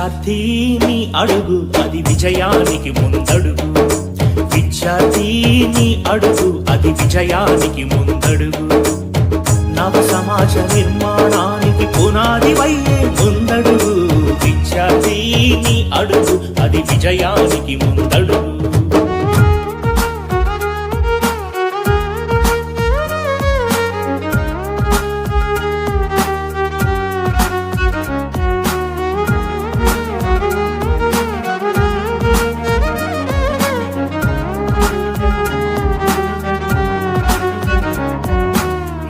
విద్యార్థిని అడుగు అది విజయానికి ముందడుగు. విద్యార్థిని అడుగు అది విజయానికి ముందడుగు. నవ సమాజ నిర్మాణానికి పునాది వయ్యే ముందడుగు. విద్యార్థిని అడుగు అది విజయానికి ముందడుగు.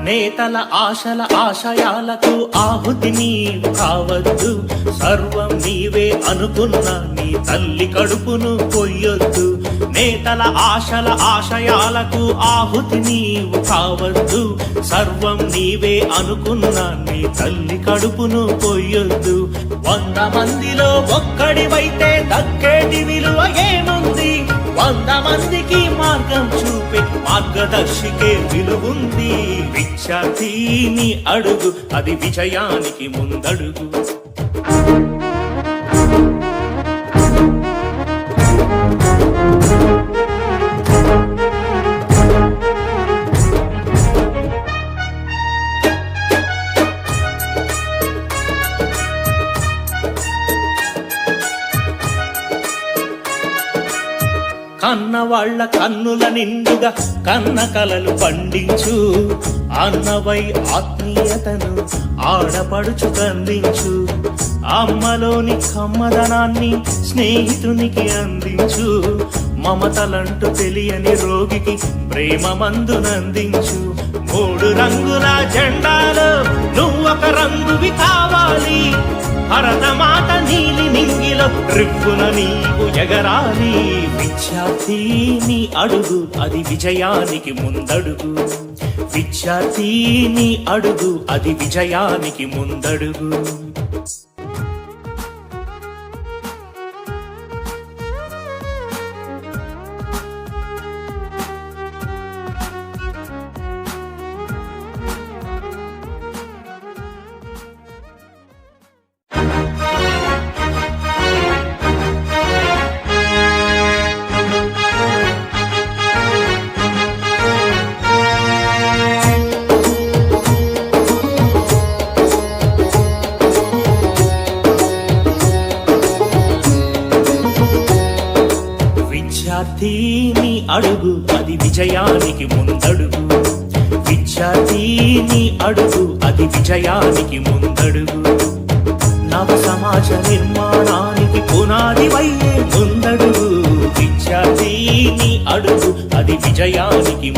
నేతల ఆశల ఆశయాలకు ఆహుతి నీవు కావద్దు. సర్వం నీవే అనుకున్న నీ తల్లి కడుపును కొయ్యొద్దు. నేతల ఆశల ఆశయాలకు ఆహుతి నీవు కావద్దు. సర్వం నీవే అనుకున్న నీ తల్లి కడుపును కొయ్యొద్దు. 100 మందిలో ఒక్కడివైతే దక్కేటి విలువ ఏముంది? 100 మందికి మార్గం చూపే మార్గదర్శికే విలువుంది. విద్యార్థిని అడుగు అది విజయానికి ముందడుగు. కన్న వాళ్ళ కన్నుల నిండుగా కన్న కలలు పండించు. అన్నవై ఆత్మీయతను ఆడపడుచు కందించు. అమ్మలోని కమ్మదనాన్ని స్నేహితునికి అందించు. మమతలంటూ తెలియని రోగికి ప్రేమ మందునందించు. 3 రంగుల జెండాలో నువ్వొక రంగువి కావాలి. భరతమాత నీలి నింగిలో రిప్పున నీవు ఎగరాలి. విద్యార్థిని అడుగు అది విజయానికి ముందడుగు. విద్యార్థిని అడుగు అది విజయానికి ముందడుగు. విద్యార్థిని అడుగు అది విజయానికి ముందడుగు. విద్యార్థిని అడుగు అది విజయానికి ముందడుగు. నవ సమాజ నిర్మాణానికి పునాది వయ్యే ముందడుగు. విద్యార్థిని అడుగు అది విజయానికి